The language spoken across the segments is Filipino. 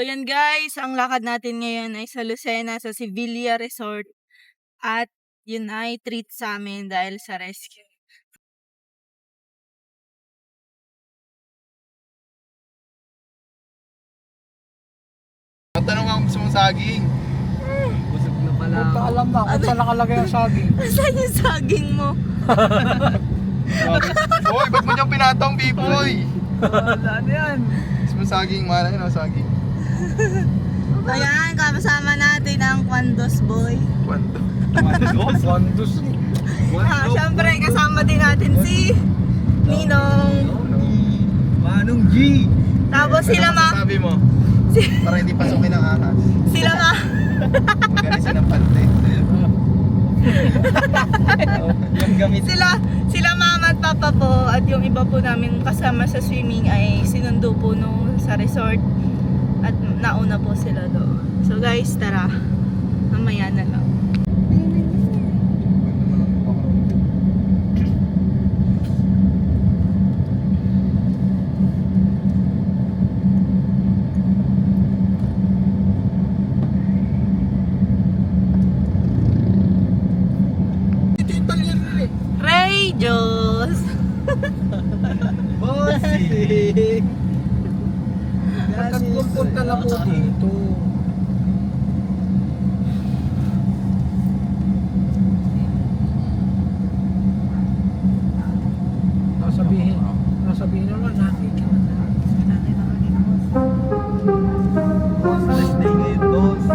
yan guys, ang lakad natin ngayon ay sa Lucena, sa Sevilla Resort. At yun ay treat sa amin dahil sa rescue. Tanong ang gusto mong saging. Busog na pala. Huwag ka alam na kung saan nakalagay ang saging. Saan yung saging mo? Hoy, ba't mo niyang pinatong, B-boy? Ano yan? Gusto mong saging, mahal yun ang saging. Ayan, kasama natin ang Kwandos boy. Kwento. Kwandos eh. Siyempre, kasama din natin si Ninong. Manong G! Tapos sila Ano masasabi mo? Para hindi pasukin ang ahas. sila Magalisan ng pante. Yung gamit. sila mama at papa po at yung iba po namin kasama sa swimming ay sinundo po nung sa resort at nauna po sila doon. So guys, tara. Mamaya na lang. Ray Diyos! Bossy! Tatlong punta na po dito. Sasabihin naman natin. Boss, last day ngayon, boss.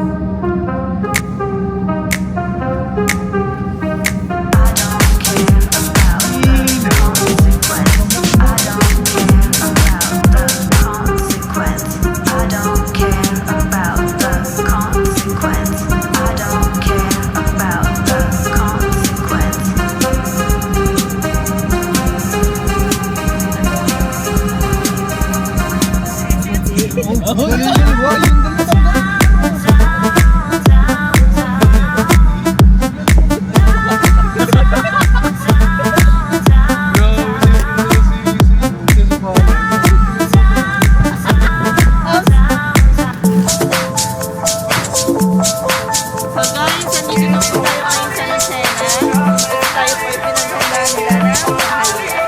So guys, nandito na po tayo ngayon sa Lucena. Tayo po ay pinaghanda nila ng bahaya.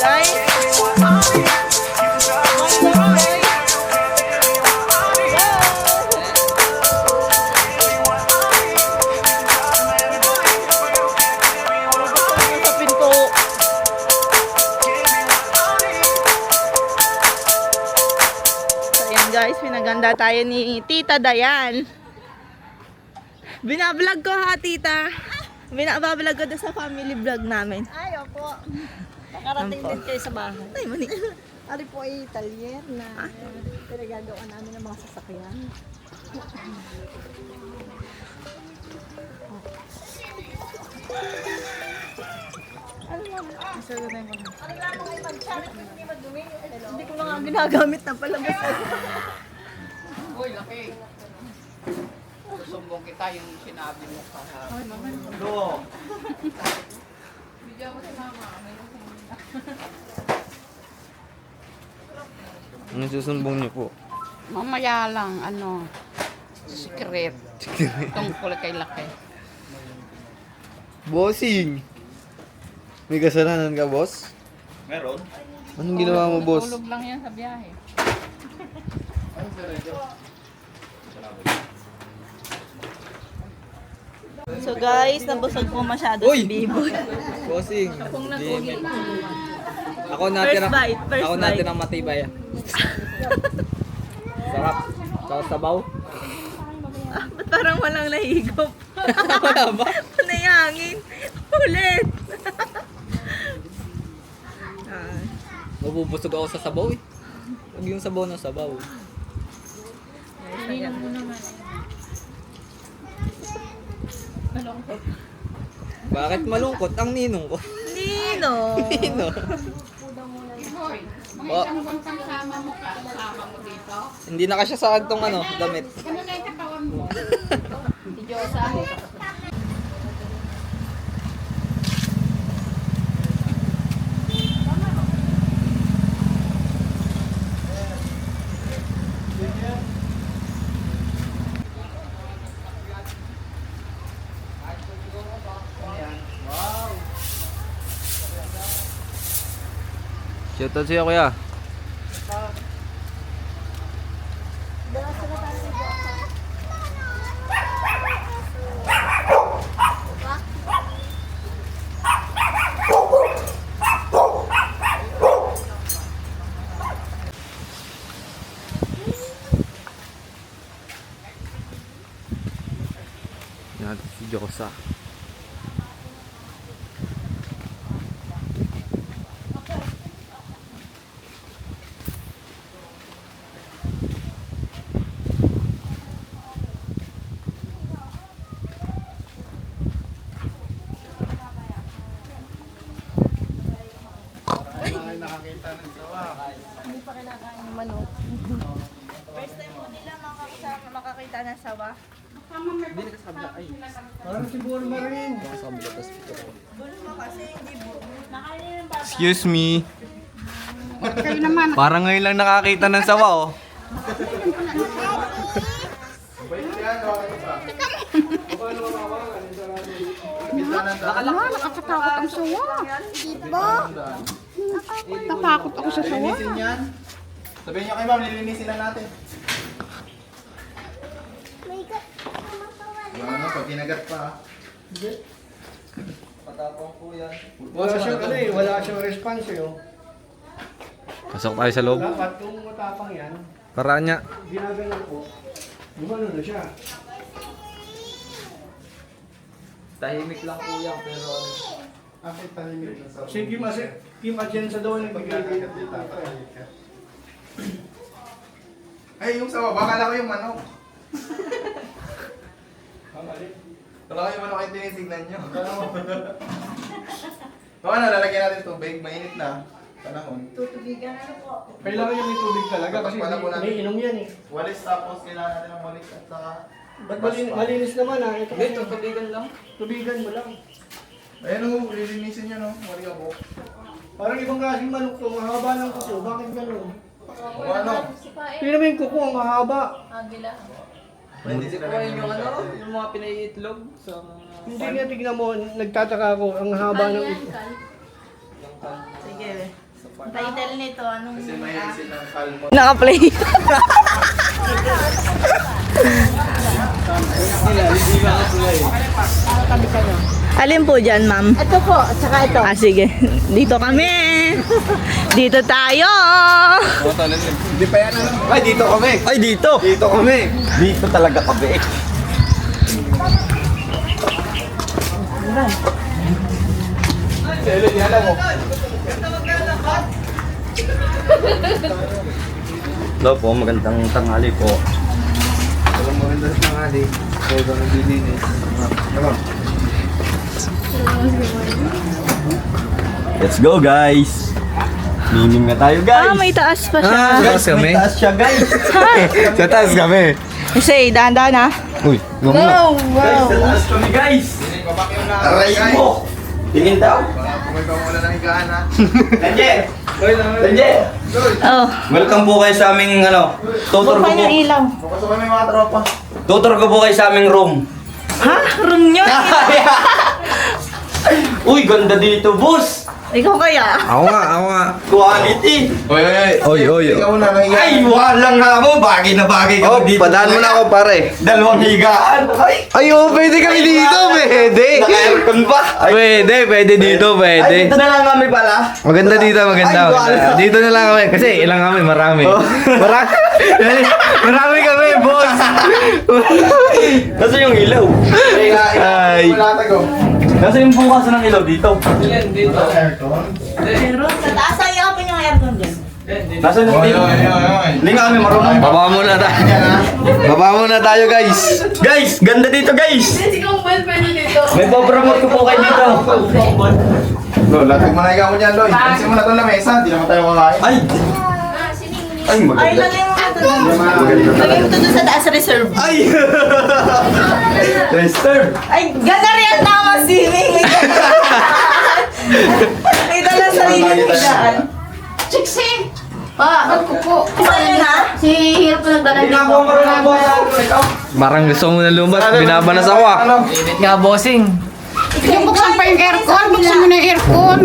Guys, sa pinto. So ayan guys, pinaganda tayo ni Tita Dayan. Binablog ko ha, Tita. Binablog ko doon sa family vlog namin. Ay, opo. Nakarating Opo. din kayo sa bahay. Ay, mani. Ari po ay talyer na pinagagawa namin ng mga sasakyan. Hindi ko na nga ginagamit na palabas. Uy, laki. Susumbong kita yung sinabi mo sa Do. Bigyan mo si mama. Ano susumbong niyo po? Mamaya lang, secret. Tungkol kay laki. Bossing! May kasalanan ka, boss? Meron? Anong ginawa mo, boss? Tulog lang yan sa biyahe. So guys, nabusog po masyado Uy! si Biboy. Bossing! Kung nag-uwi. Ako natin First bite, first ako natin bite. ang matibay. Sarap. Sa sabaw. Ah, ba't parang walang nahigop? Wala ba? Panay hangin. Ulit. Ah, Mabubusog ako sa sabaw eh. Huwag yung sabaw ng sabaw. Ininom mo naman. Malungkot. Bakit malungkot ang ninong ko? Nino. Nino? Hoy, may Oh. isang buntang sama mo dito. Hindi na kasya sa tong damit. Ano na yung katawan mo? Si Diyosa. Shoutout sa'yo, kuya. Natin si Josa. Hindi pa kinakain yung manok. First time po nila makakita ng sawa. Parang si Bulma rin. Bulma mo kasi hindi po. Excuse me. Parang ngayon lang nakakita ng sawa, oh. Nakakatakot ang sawa. Diba? Natatakot ako sa sawa. Lilinisin yan. Sabihin nyo kay ma'am, lilinisin na natin. Ano, pag kinagat pa ha. Patapang po yan. Wala siyang ano eh, wala siyang response eh. Oh. Pasok tayo sa loob. Dapat kung matapang yan, Paraan niya. ginagalan ko, gumano na siya. Tahimik lang po yan, pero Bakit tahimik na sa Sige mas, keep dyan sa doon ng bigay. Ay, yung sawa, baka ko yung manok. Baka yung manok ay tinitignan nyo. Baka na, lalagyan natin tubig, mainit na. Panahon. Tutubigan na po. Kailangan yung may tubig talaga kasi Pala po natin. may inom yan eh. Walis tapos kailangan natin ng walis at saka... Ba't malinis naman ah? Ito kasi, tubigan lang. tubigan mo lang. Ayan o, lilinisin nyo no, wali ako. Parang ibang klaseng manok to, mahaba ng kuko. Bakit gano'n? Kung ano, Hindi naman yung kuko, ang mahaba. pwede sila lang yung ano, yung mga pinaiitlog sa Hindi nga tignan mo, nagtataka ako, ang haba ng ito. Sige. Title nito, anong... Kasi mahilig sila ng kalmo. Naka-play. Alin po dyan, ma'am? Ito po, at saka ito. Ah, sige. Dito kami. Dito tayo. Hindi pa yan ano? Ay, dito kami! Ay, dito! Dito kami! Dito talaga kami. Hello, yan mo. Hello po, magandang tanghali po. Walang maganda sa tanghali. Kaya ba naglilinis? Ano? Let's go, guys! Miming na tayo, guys! Ah, may taas pa siya. Taas kami? May taas siya, guys! Sa taas kami! Kasi, dahan-dahan ha. Uy, Wow, wow. Sa taas kami, guys! Babaki yung na. Aray mo! Tingin daw! May pamula ng higaan ha. Tanje! Tanje! Oh, Welcome po kayo sa aming, ano, tutor ko bukay po. ng ilaw. Bukas kami mga tropa. Tutor ko po kayo sa aming room. Ha? Room nyo? Uy, ganda dito, boss! Ikaw kaya? Ako nga. Quality! Oy. Ikaw na ng higaan. Ay, walang nga mo! Bagay na bagay ka dito. Padaan mo na ako, pare. Dalawang higaan. Ay! Ay, oo, pwede kami dito, pwede. Naka-aircon ba? Ay, Pwede dito, ay, pwede. dito na lang kami pala. Maganda dito, maganda. Ay, maganda. wala. Dito na lang kami, kasi ilang kami, marami. Marami kami, boss. Nasaan yung ilaw? Ay. Wala tago. Nasaan yung bukas ng ilaw dito? Pero sa taas ay open yung aircon dyan. Nasaan yung ilaw? Hindi nga kami marunong. Baba muna tayo. Baba muna tayo, guys. Guys, ganda dito, guys! May papromote ko po kayo dito. Loy, latag mo na ikaw mo dyan, Loy. Alisin mo na ito na mesa, di naman tayo kakain. Ay! Ay, Ay, maganda. lagay mo ito doon. Lagay mo ito doon sa taas reserve. Ay! Tester! Ay, ganda rin ang tama swimming. May dala sarili ng higaan. Chiksi! Pa, ba't ko po? Saan na? Si Hiro po nagdala Hindi nga po marunong po. Marang gusto mo na lumabas, binabanas ako ah. Init nga, bossing. Yung buksan pa yung aircon, buksan mo na yung aircon.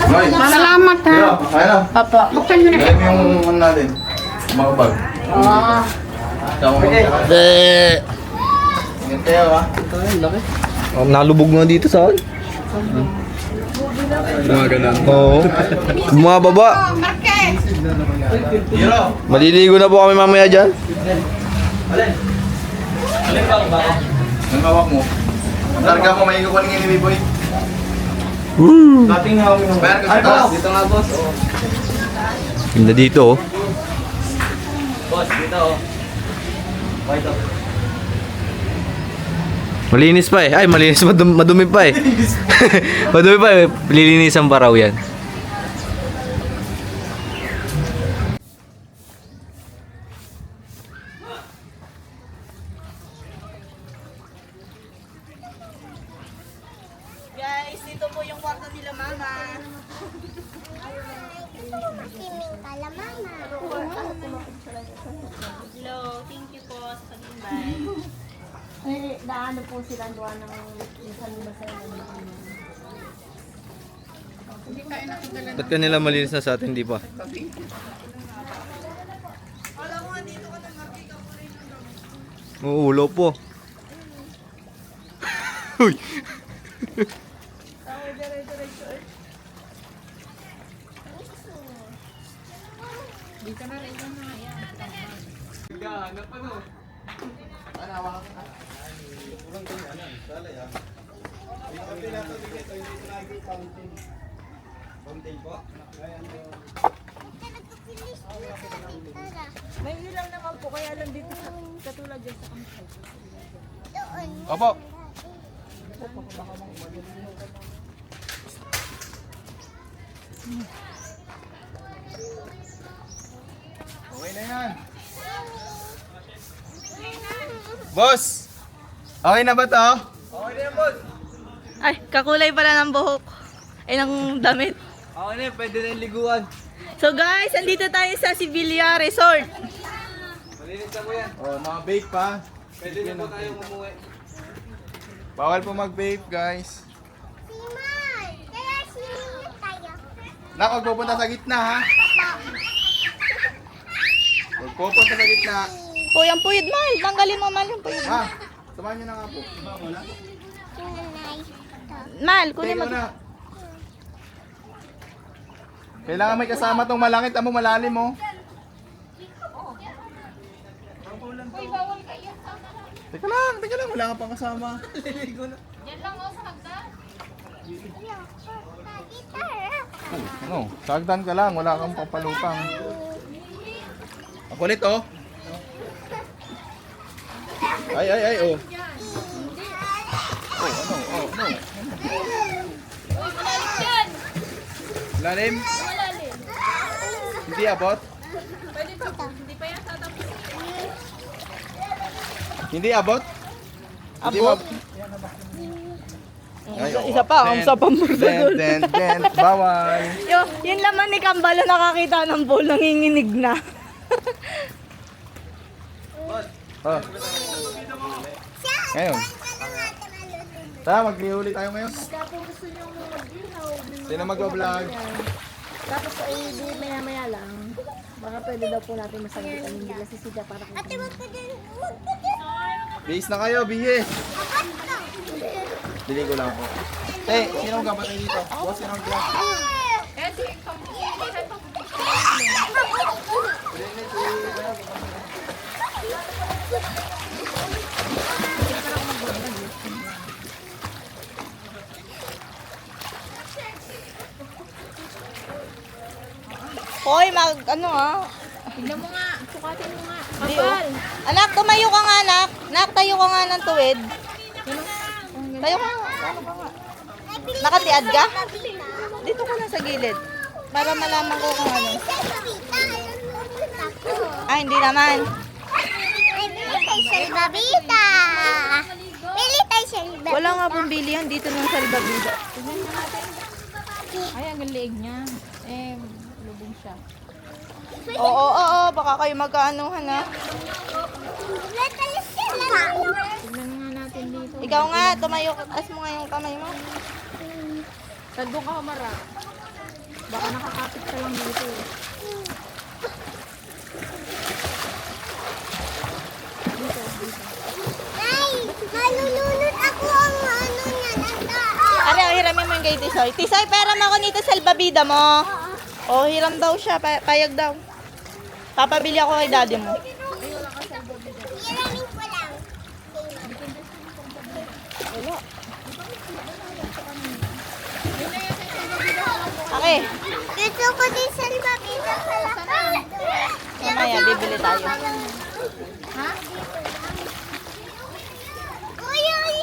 Loy, Salamat Yo, ayun na. Papa. Buksan mo na. Dali mo yung ano natin. Mga bag. Ah. Tama mo. Ingat kayo ha. Nalubog nga dito sa akin. Mga ganun. Oo. Mga baba. Yo. Maliligo na po kami mamaya dyan. Ang hawak mo. Targa mo, may kukunin ngayon ni Boy. Dating nga kami. Bayar ka sa taas. Dito nga, boss. Oh. Ganda dito oh. Boss, dito oh. White oh. Malinis pa eh. Ay, malinis. Madumi pa eh. Madumi pa eh. Lilinisan pa raw yan. Guys, dito po yung kwarto nila mama. Hello, thank you po sa pag-invite. Ay, naano po sila doon ng minsan ba sa Ba't kanila malinis na sa atin, di pa? Uulo po. Uy! May ilang naman po, kaya lang dito sa katulad dyan sa kampay. Opo. Okay na yan. Boss! Okay na ba to? Ay, kakulay pala ng buhok. Ay, ng damit. Okay na, pwede na yung liguan. So guys, andito tayo sa Sevilla Resort. Malinis na po yan. Oh, naka-vape pa. Pwede na po tayo umuwi. Bawal po mag-vape, guys. Nak, huwag pupunta sa gitna, ha? Huwag pupunta sa gitna. Kuyang puyod, Mal. Tanggalin mo, Mal, yung puyod. Ha? Samahan nyo na nga po. Wala? Mal, kunin Teka mo. na. Kailangan may kasama tong malangit. Amo malalim, oh. Teka lang. Wala ka pang kasama. Liligo na. Ano? Sagdan ka lang. Wala kang papalutang. Ako ulit, oh. Ay, oh. Oh, ano? Lalim? Hindi abot? Hindi abot? Abot? Ay, oo. Isa pa, ang sapang bursadol. Den, bawal. Yun laman ni Kambalo nakakita ng bowl, nanginginig na. Oh. Ngayon. Tara, maglihuli tayo ngayon. Sino mag-vlog? Tapos ay di maya-maya lang. Baka pwede daw po natin masagutan yung bila si Sida para kung Bihis na kayo, bihis. Bili ko lang po. Sino ang gabatay dito? Boss, sino ang gabatay? Hoy, ano ah. Tignan mo nga. Sukatin mo nga. Di, oh. Anak, tumayo ka nga, anak. Anak, tayo ka nga ng tuwid. Tayo ka nga. Ano ka nga? Nakatiad ka? Dito ka lang sa gilid. Para malaman ko kung ano. Ah, hindi naman. Salbabida! Pili tayo salbabida. Wala nga pong bili yan dito ng salbabida. Ay, ang leeg niya. Lubong siya. Oo. Baka kayo magkaanuhan ha. Tignan nga natin dito. Ikaw nga, tumayo. As mo nga yung kamay mo. Tagong ka humara. Baka nakakapit ka lang dito eh. Nay, malulunod ako ang ano niya. Are, hiramin mo yung kay Tisoy. Tisoy, pera mo ako nito sa albabida mo. Oh, hiram daw siya. Payag daw. Papabili ako kay daddy mo. Hiramin ko lang. Okay. Gusto ko din sa babida palakad. Mamaya, bibili tayo. Uy, uy!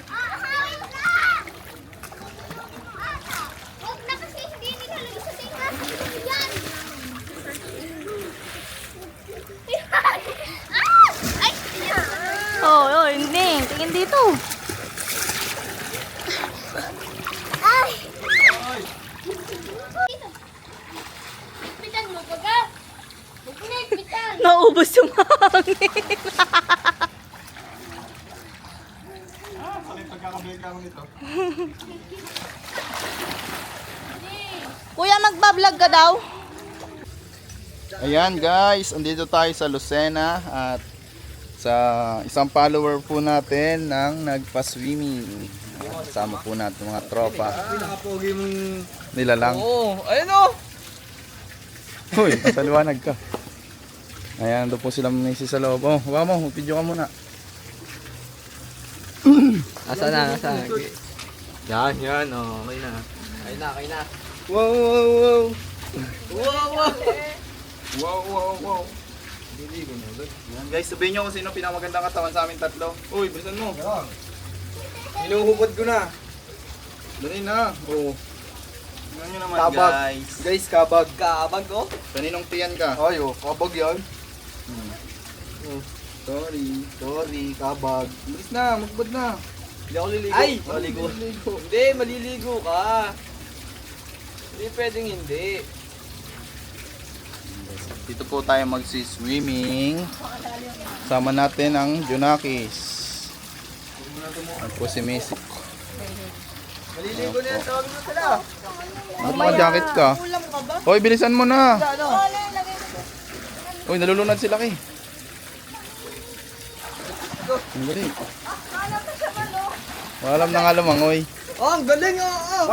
Ahawin ka! Huwag na kasi hindi nilalagay sa tinga. Yan! Ay! Oh, hindi. Tingin dito. Ay! Bitan mo ba ka? Bitan! Naubos yung hangin. Ano yung pagkakabalik ako nito? Kuya, magbablog ka daw. Ayan guys, andito tayo sa Lucena at sa isang follower po natin ng nagpa-swimming. Kasama po natin mga tropa. Pinakapogi mong... Nila lang. Oo, ayun o! Hoy, sa liwanag ka. Ayan, doon po sila misi sa loob. Oh, huwag mo, video ka muna. Asa na, asa na. Yan, oh. Okay na. Kaya na. Wow, wow, wow. Wow, wow! Wow, wow, wow. Ayan, guys, sabihin nyo kung sino pinakamagandang katawan sa amin tatlo. Uy, bilisan mo. Hinuhubad ko na. Dali na. Oo. Tingnan nyo naman Kabag. guys. Guys, kabag. Kabag oh. Kaninong tiyan ka? Ay oh, kabag yan. Sorry, kabag. Bilis na, magbad na. Hindi ako liligo. Ay! Maliligo. Maliligo. Hindi, maliligo ka. Hindi pwedeng hindi. Dito po tayo magsi-swimming. Sama natin ang Junakis. At po si Messi. Maliligo na yan, tawagin mo sila. Ba't naka-jacket ka? Hoy, bilisan mo na. Hoy, nalulunod sila kay. Ang galing. Walam na nga lumangoy. Oh, ang galing oh!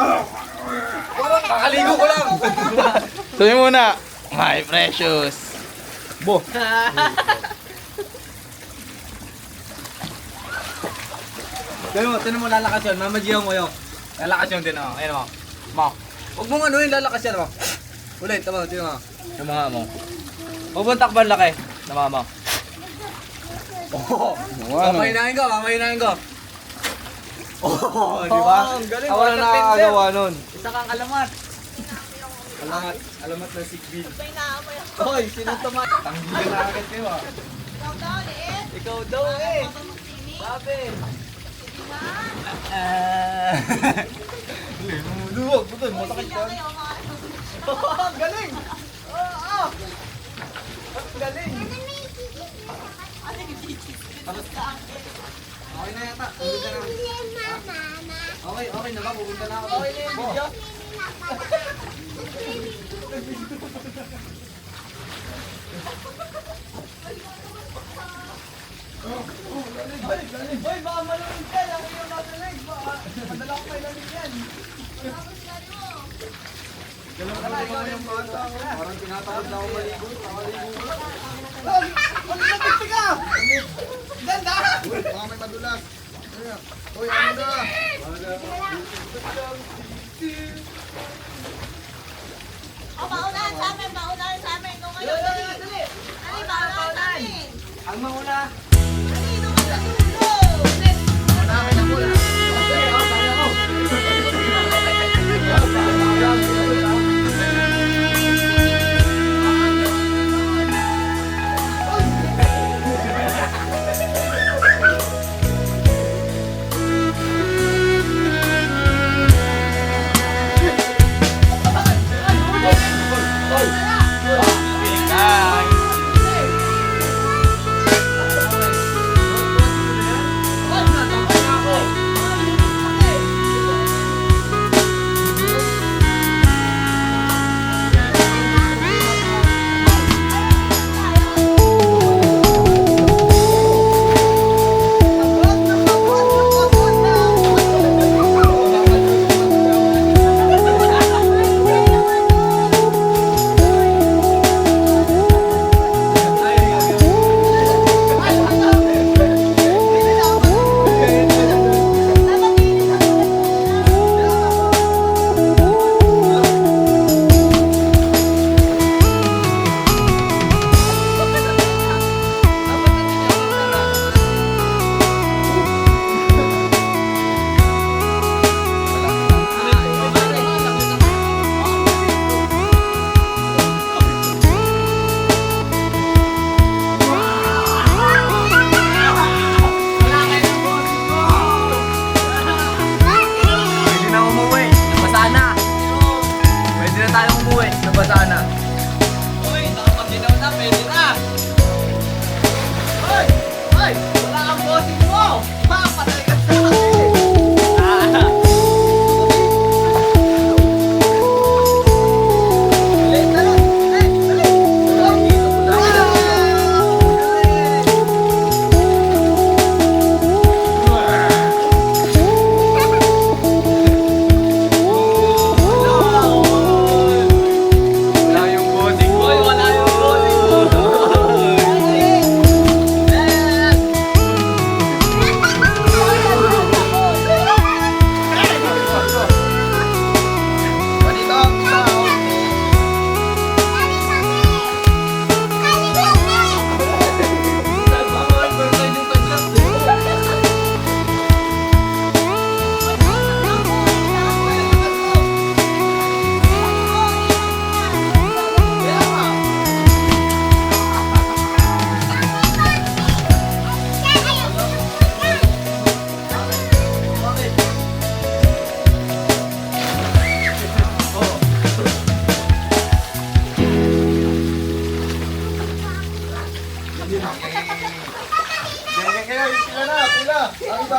Kakaligo ko lang! Sabi muna, my precious. Bo. Tinan mo, lalakas yun. Mamajihan mo yun. Lalakas yun din, oh. Ayun mo. Mo. Huwag mong ano yun, lalakas yan, mo. Ulit, tama, tinan mo. Yung mga mo. Huwag mong takban laki. Tama mo. Oh, Ano? mamahinahin ko. Oh, di ba? ang galing. Ako na nakakagawa nun. Isa kang alamat. Alamat na sigbin. Hoy, sino tumatak? Tanggilan na agad kayo ah. Ikaw daw eh. Sabi. Luwag, puto, masakit ka. Ang galing. Oo. Ang galing. Okay na yata. Pupunta na. Okay na ba? Pupunta na ako. Okay na yung video. Hoy, baka malamig ka. Ako yung natalig. Madala ko kayo lamig yan. Parang tinatakot na ako maligo. Malamig ka. Ganda. Baka may madulas. Hoy, ano na? Paunahan sa amin. Nung ano, Dali, dali. paunahan sa amin. Ang mauna.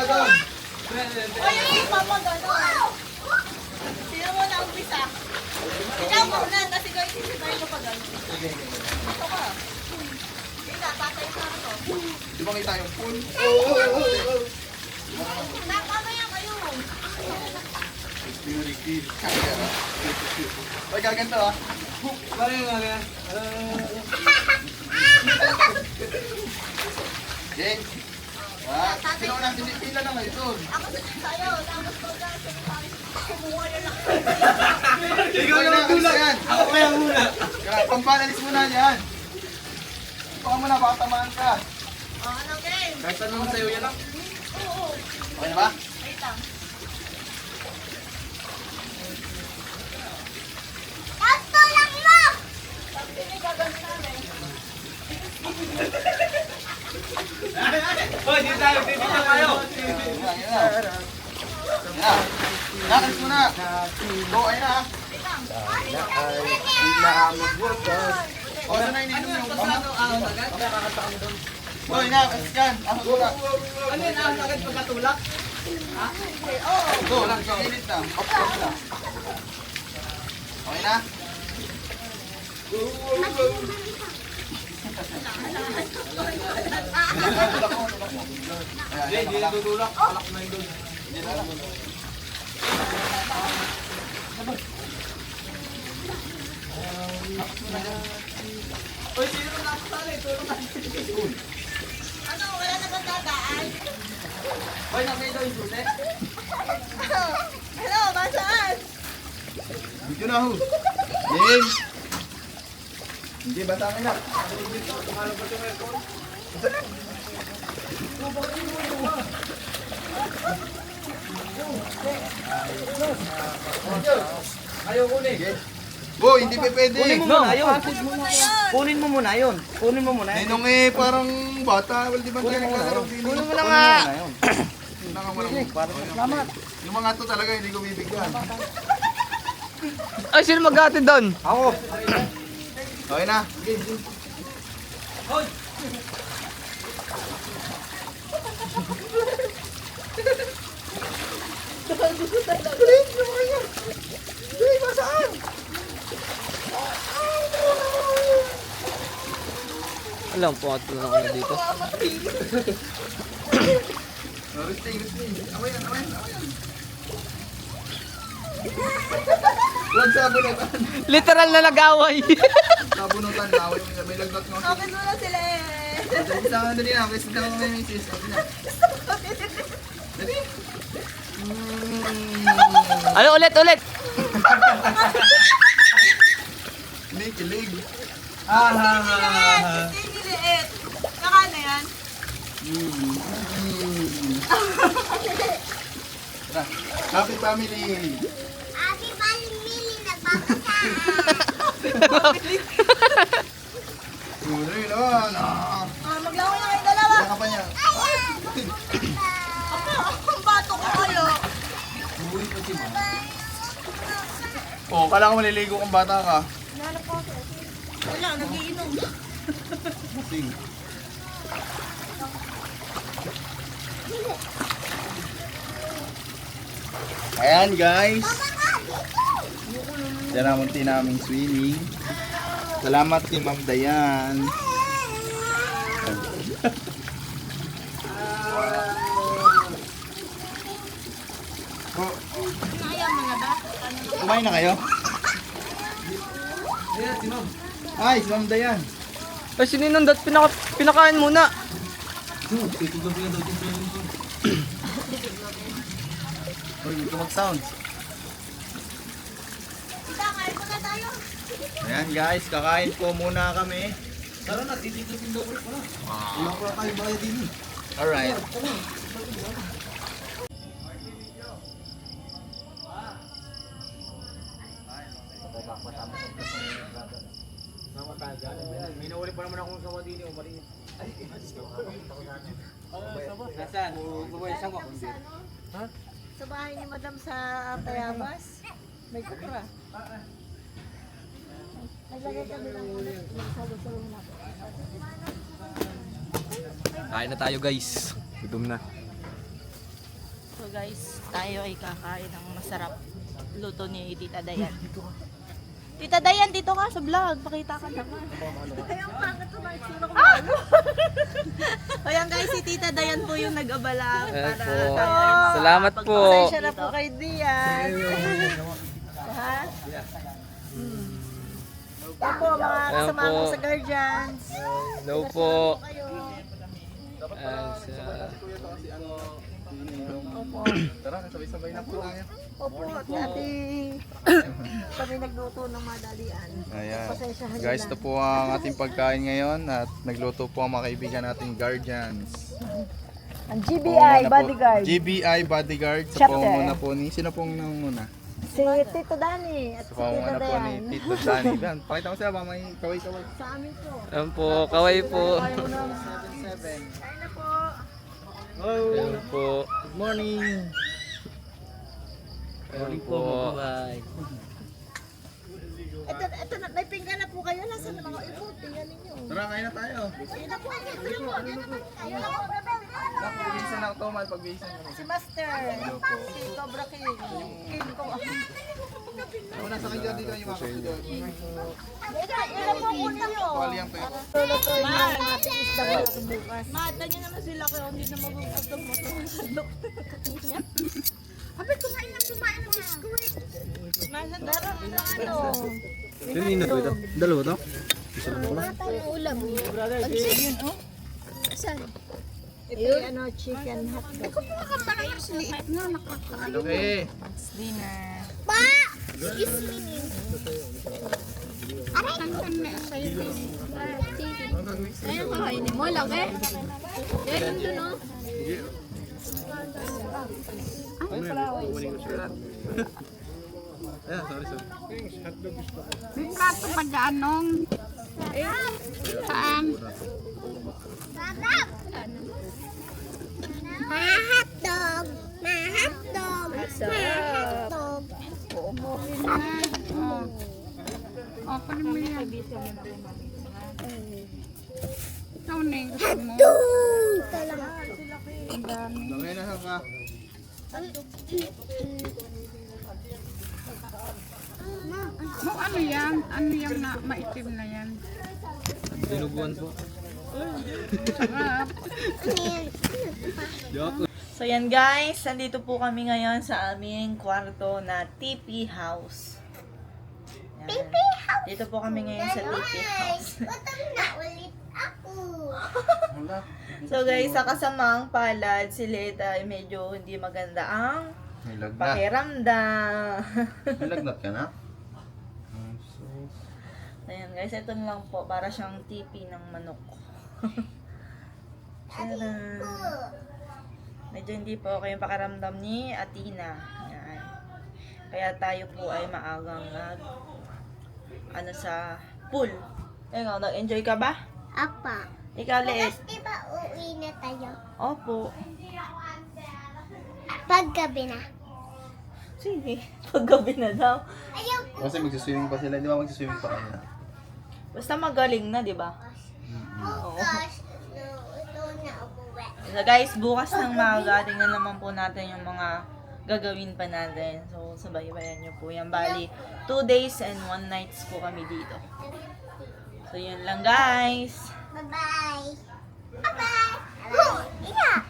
doon. O yung iba pa gano'n. Sino mo na umpisa? Ikaw muna, kasi ikaw isisipay mo pa gano'n. Ito ka. Hindi na, tatay na ako. Di ba kita yung pool? Mamaya kayo. Ay, gaganto ah. Okay. Ah, sino na pinipila na ngayon doon? Ako sa'yo, tapos ko dyan, kumuha na lang. Ikaw na magtulak. Ako kaya muna. Pampanalis muna yan. Baka muna, baka tamaan ka. O, ano game? Kahit ano naman sa'yo yan lang. Oo. Okay na ba? Wait lang. Tatlo lang mo! Sabi ni gagawin namin. Hoy, dito tayo kayo. Yan, yan. Yan. Nakalis muna. Go, ayun na. O, ano na ininom yung Pasado ang agad. Nakakanta kami doon. Boy, na, scan. Ako muna. Ano yun ang agad pagkatulak? Go, init na. Off na. Okay na? Hindi, hindi natutulak. Alak na yun doon. Hoy, sino na nakasali? Tulong natin. Ano, wala na bang dadaan? Hoy, nakay daw yung susi. Ano, basaan? Video na ho. Game. Hindi, bata ka na. Ayaw kunin. Boy, hindi pa pwede. Kunin mo muna yun. Kunin mo muna yun. Ninong eh, parang bata. Well, di ba tayo nagkakarap din? Kunin mo na nga. Salamat. Yung mga to talaga, hindi ko bibigyan. Ay, sino mag-ate doon? Ako. Okay na. Hoy! Alam po, ato na ako dito. Resting. Away yan. Huwag sabunutan. Literal na nag-away. Sabunutan. Away mo. May lagdat nga. Bakit mo na sila eh? Isa ka dali na. Kasi na may misis. Sabi na. Dali. Ano, ulit. Hindi, kilig. Hindi liit. Saka na yan? Happy family. Happy family, nagbabasa. Tuloy naman. Maglango na kayo dalawa. Kaya ka pa niya. Ang bato ko kayo. Oh, kala ko maliligo kung bata ka. Wala, nagiinom. Sing. Ayan guys. Yan ang munti naming swimming. Salamat kay Ma'am Dayan. Kaya mo na ba? Kumain na kayo? Ayan, si Ma'am. Ay, si Ma'am Dayan. Ay, sininundat, pinakain muna. Uy, may mag-sounds. Isa, kain ko na tayo. Ayan guys, kakain po muna kami. Tara na, titigusin daw ulit mo. Ilang ko tayo bayad din. Alright. May nahuli pa naman akong sawa din yung maliit. Nasaan? Bubuhay sawa. Sa bahay ni Madam sa Tayabas, may kupra. Naglagay kami ng ulit. Sabi-sabi na. Kain na tayo, guys. Gutom na. guys, tayo ay kakain ng masarap luto ni Tita Dayan. Tita Dayan, dito ka sa vlog. Pakita ka naman. Ah! Ayan guys, si Tita Dayan po yung nag-abala para po. tayo ay Salamat po. Pasensya na po kay Dian. Ha? Opo, mga kasama Ayan po. ko sa guardians. Hello po. Tara, sabay-sabay na po tayo. Opo, at dati kami nagluto ng madalian. Ayan. Pasensyahan Guys, nyo ito po ang ating pagkain ngayon at nagluto po ang mga kaibigan nating guardians. Ang Panguna GBI po- bodyguard. GBI bodyguard. Sa Chapter. panguna po ni, sino pong nanguna? Si Tito Dani at Sa si Tito panguna po ni Dayan. Tito Danny. Yan, pakita mo sila ba may kaway-kaway. Sa amin po. Ayan po, kaway po. Kain na po. Ayan po. Good morning. Ayan po. Ito na, may pinggan na po kayo. Nasaan na mga ikot? Tingnan ninyo. Tara, kain na tayo. Ayun na po. Pag-bihisan ako to, mal. Pag-bihisan ko. Si Master. Si Cobra King. King ko. Una sa kanya dito yung mga kapatid. Ilan po po ninyo? Tuwali ang tayo. Lulutuin na ang ating isda natin bukas. Mata nyo naman sila kaya hindi na magugutom mo. Abi, kumain ng biskuit. Nasa darang na ano. Dalawa to? Tayong ulam. Saan? Ito yung ano, chicken hotdog. Parang mas liit na, nakakaano. Okay. Dinner. Pa! Excuse me. Aray! Sa'yo din. Ayun, kakainin mo, laki. Yan, nandun, no? May plato pa dyan, nung. Saan? Sarap! Mahotdog! Mahotdog! Mahotdog! Uubuhin na. Open mo yan. Ikaw na yung gusto mo. Okay na ka. Mo ano yan? Ano yung na, maitim na yan? Dinuguan po. Sarap. So yan guys, nandito po kami ngayon sa aming kwarto na TP House. Yan. Dito po kami ngayon sa TP House. Gutom na ulit ako. So guys, sa kasamaang palad, si Leta ay medyo hindi maganda ang May lagnat. pakiramdam. May lagnat ka na? Ayan guys, ito na lang po, para siyang TP ng manok. Tadaan. Medyo hindi po okay yung pakiramdam ni Athena. Yan. Kaya tayo po ay maagang sa pool. Ayun, nag-enjoy ka ba? Apa. Ikaw, Leet? Bukas diba uuwi na tayo? Opo. Paggabi na. Sige, paggabi na daw. Ayaw. Kasi magsiswimming pa sila. Di ba magsiswimming pa kayo? Basta magaling na, di ba? Bukas. No, ito na umuwi. So guys, bukas ng maaga, tingnan naman po natin yung mga gagawin pa natin. So, sabay-bayan nyo po yan. Bali, 2 days and 1 nights po kami dito. So, yun lang guys. Bye-bye. Bye-bye. Oh, ina.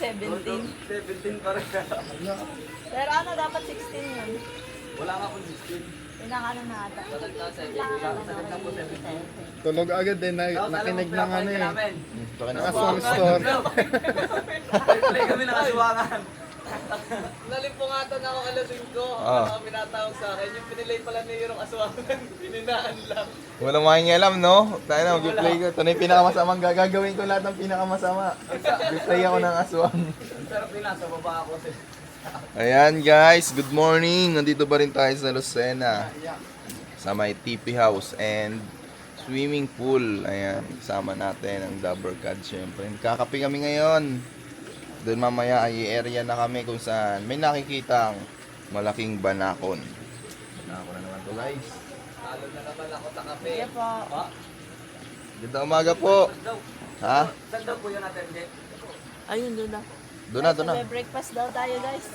17. 17 pa rin. Pero ano, dapat 16 yun. Wala nga akong 16. Pinakano na ata. Tulog agad din, nakinig ng ano eh. namin. Ng aswang store. Tuloy kami nakasuwangan. Nalimpungatan ako alas 5. Ah. Ako pinatawag sa akin. Yung pinilay pala niya yung aswangan. Pininaan lang. Wala makikialam, no? Tayo na, mag-play ko. Ito na yung pinakamasamang gagawin ko lahat ng pinakamasama. Play ako ng aswang. Ang sarap din nasa baba ako. Ayan guys, good morning. Nandito pa rin tayo sa Lucena. Sa may TP House and swimming pool. Ayan, kasama natin ang Dabber Cad syempre. Kakape kami ngayon. Doon mamaya ay area na kami kung saan may nakikitang malaking banakon. Banakon na naman to guys. Talo na naman ako sa kape. Sige po. Ganda umaga po. Ha? Saan daw po yun natin? Hindi. Ayun, doon na. Doon na, doon na. May breakfast daw tayo, guys.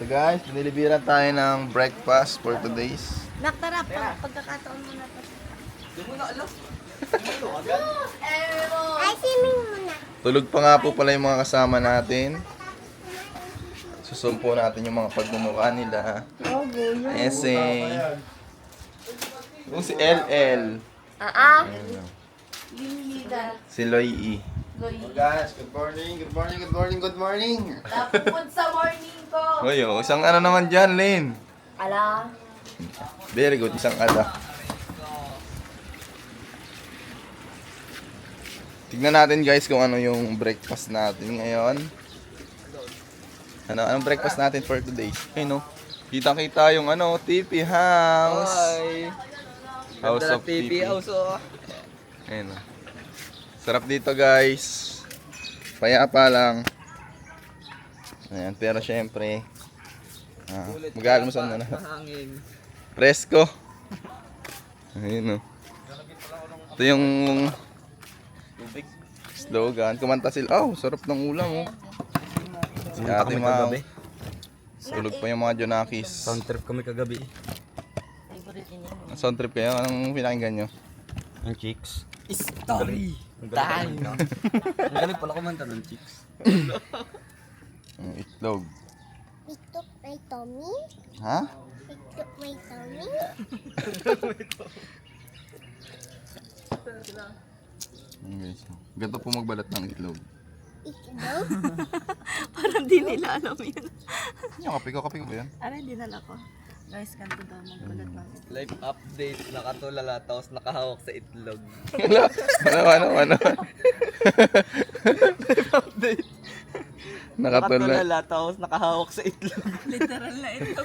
So guys, pinilibiran tayo ng breakfast for today's. Naktara, pagkakataon mo na to. Hindi mo na alam. Ay, swimming muna. Tulog pa nga po pala yung mga kasama natin. Susumpo natin yung mga pagmumukha nila. Essay. Yung si LL. Ayun. Si Loy E. Guys, good morning, good morning, good morning, good morning. Tapos sa morning ko. Uy, oh, isang ano naman dyan, Lynn. Ala. Very good, isang ala. Tignan natin guys kung ano yung breakfast natin ngayon. Anong breakfast natin for today? Ayun no. Kitang-kita yung ano, TP House. Hi. House of TP. House oh. Ayun no. Sarap dito guys. Payapa lang. Ayan, pero syempre mag-aalmusal na na. Hangin. Presko. Ayun no. Ito yung slogan. Kumanta sila. Oh, sarap ng ulam oh. Si Ate Mau. Sulog pa yung mga Jonakis. Sound trip kami kagabi. Sound trip kayo? Anong pinakinggan nyo? Ang chicks. Story. Time. Ang galing pala kumanta ng chicks. Itlog. Ito may Tommy. Ha? Ito may Tommy. Guys, ganito po magbalat ng itlog. Ito. Parang di nila alam yun. Yung kape ko ba yan? Aray, dinala ko. Guys, kanto daw magbalat lang. Live update. Nakatulala tapos nakahawak sa itlog. Ano? Update. Nakatulala. tapos nakahawak sa itlog. Literal na ito,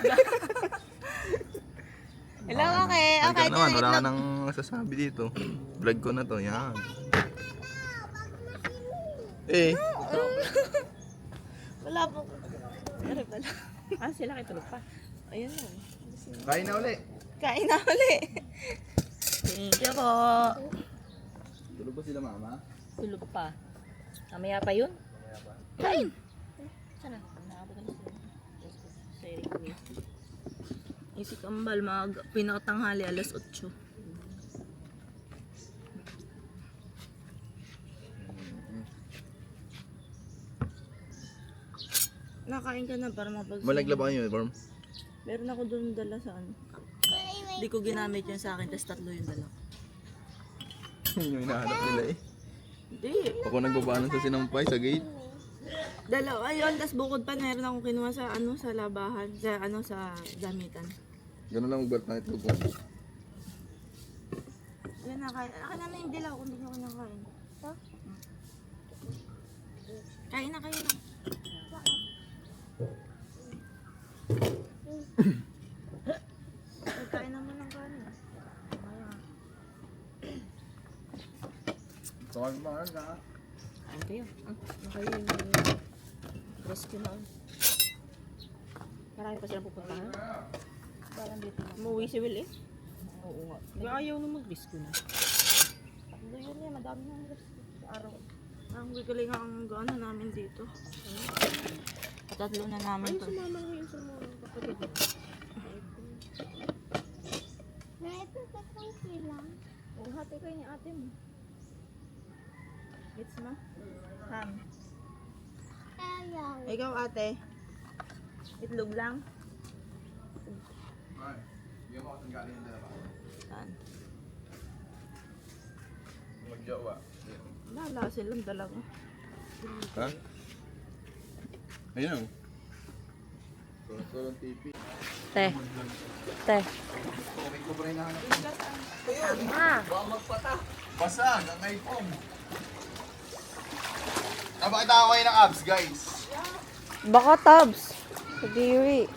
Hello, okay. Okay, Ikaw naman, wala ka nang masasabi dito. Vlog ko na to, yan. Eh, Wala po. Aray pala. Sila kitulog pa. Ayun na. kain na uli. Kain na uli. Thank you po. Tulog ba sila mama? Tulog pa. Mamaya pa yun? Kain. Sana? Nakabot na sila. Sa Eric. Si Kambal, pinakatanghali, alas 8. Nakain ka na para mapag... Malagla ba kayo, Worm? Meron ako doon dala sa ano. Hindi ko ginamit yun sa akin, tapos 3 yung dala. Yun yung hinahanap nila eh. Hindi. Ako nagbabaanan sa sinampay sa gate. Dalawa, ayun, tapos bukod pa, meron akong kinuha sa ano, sa labahan, sa ano, sa gamitan. Ganun lang magbalat ng itlog ko. Ayun, nakain. Akin na yung dilaw kung hindi nyo kinakain. Kain na kayo na. Kain naman ng kanin. Tawag mo na. Kain kayo. Kayo yung rescue na. Marami pa silang pupuntahan. Parang dito na. Umuwi si Will eh. Oo nga. Ayaw na mag-rescue na. Tatlo yun eh. Madami na ang rescue sa araw. Ang galing ang gaano namin dito. Tatlo na namin to. Na ito sa country lang. Oo, hati kayo ni ate mo. Gets mo? Ham. Ikaw ate? Itlog lang? Ay, bigyan mo ako ng galing yung dalawa. Saan? Magjawa. Lala silang dalaga. Ha? Ayun. Kulong TV. Te. Te. Basag ang iPhone. Napakita ko kayo ng abs, guys. Baka tabs. Kadiri.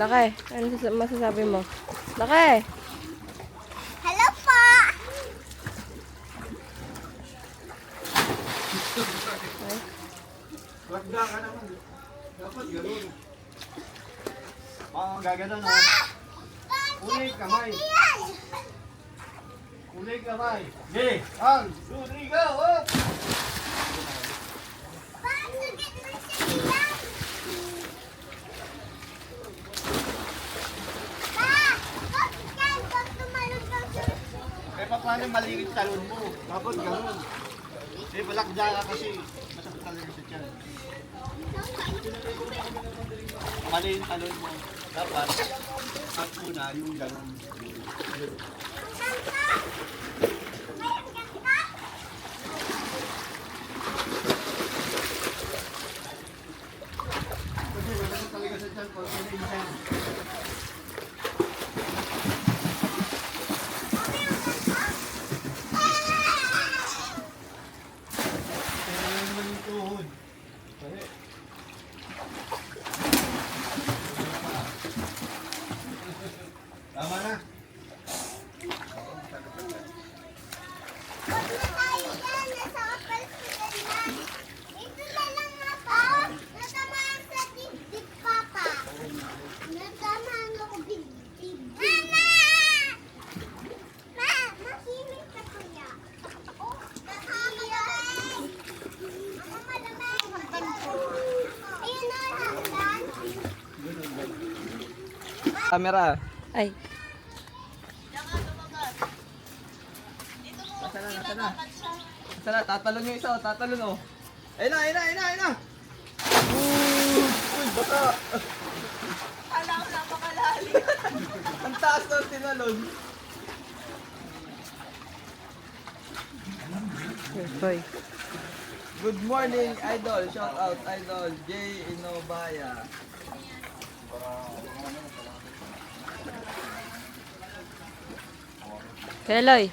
Laki. Ano masasabi mo? Laki. Hello po! Wagda ka naman. Dapat gano'n. Gaganon o. Ulit kamay. Ulit kamay. Okay. 1, 2, 3, go! Up! Eh, paano maliit talon mo? Dapat gano'n. Eh, balakda ka kasi. Masakit talaga sa tiyan. Mali yung talon mo. Dapat, at una yung gano'n. Kasi masakit talaga sa tiyan ko. Kasi yung tiyan. Kaya naman yung tuhod. Kaya. Tama na. Ito na lang nga pa. Natamaan sa dibdib, Papa. Natamaan ako dibdib. Mama! Ma, makinig ka kuya. Oh, nakakabay. Mama, malamay. Ayun na, hanggan. Camera. Ay. Nasaan na? Tatalon yung isa, tatalon oh. Ayun na. Uy, baka. Kala ko napakalalim. Ang taas ng tinalon. Hoy. Good morning, Idol. Shout out, Idol. J. Inobaya. Keloy.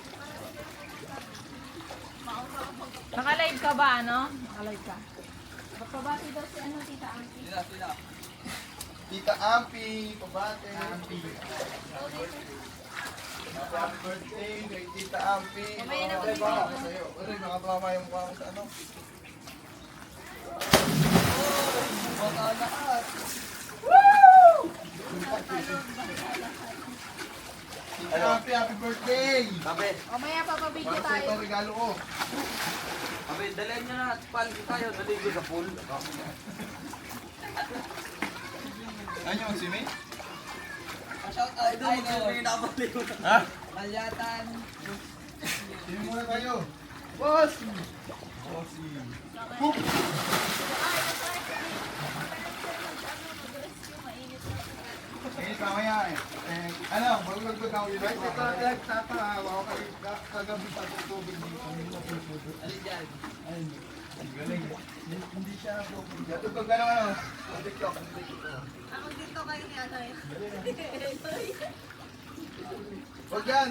Naka-live ka ba, ano? Naka-live ka. Pabati daw si ano, tita Angki. Sila. Tita Ampi, pabate. Ampi. Happy birthday kay Tita Ampi. Mamaya na Okay, po baka dito. sa'yo. Uy, nakatawa yung mukha ko sa ano. Baka lahat. Tita Ampi, happy birthday! Sabi, Mamaya papabidyo Para sa tayo. ito, regalo ko. dalhin nyo na. Palgi tayo. Naligo sa pool. Ano yung simi? Shout out, Idol. Ha? Malyatan. Simi muna tayo. Boss! Bossy. Boop! Mainit mamaya eh. Ano, magulagod ako yun. Kahit ito, nagtatawa ako kagabi pa sa tubig dito. Alin dyan? Ayun. Galing. Hindi siya tubig. Natutog ka naman ano? TikTok. Ako dito kayo ni ano eh. Huwag yan.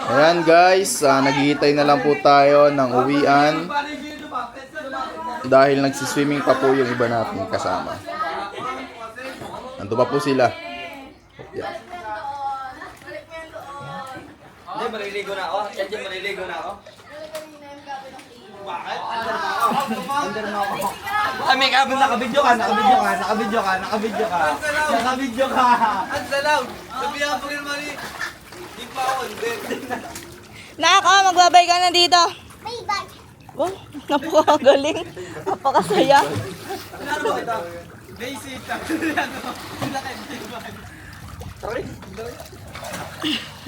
Ayan guys, naghihintay na lang po tayo ng uwian. Dahil nagsiswimming pa po yung iba natin kasama. Nandun pa po sila. Yan. Hindi, maliligo na ako. Yan dyan, maliligo na ako. Bakit? Under mo ako. Ay, may kabin, nakabidyo ka. Ang salaw! Sabihan po rin, Mari. Di pa ako, Nak, magbabay ka na dito. Bye-bye. Oh, napakagaling. Napakasaya. Basic.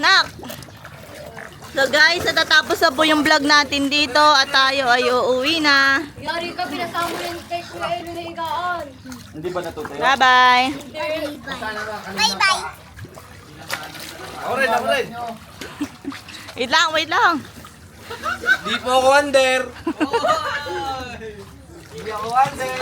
Nak! So guys, natatapos na po yung vlog natin dito at tayo ay uuwi na. Yari ka, pinasama mo yung text na ilo na higaan. Hindi ba natutuyo? Bye-bye. Bye-bye. Ako rin. Wait lang. Di po ako under. Hindi ako under.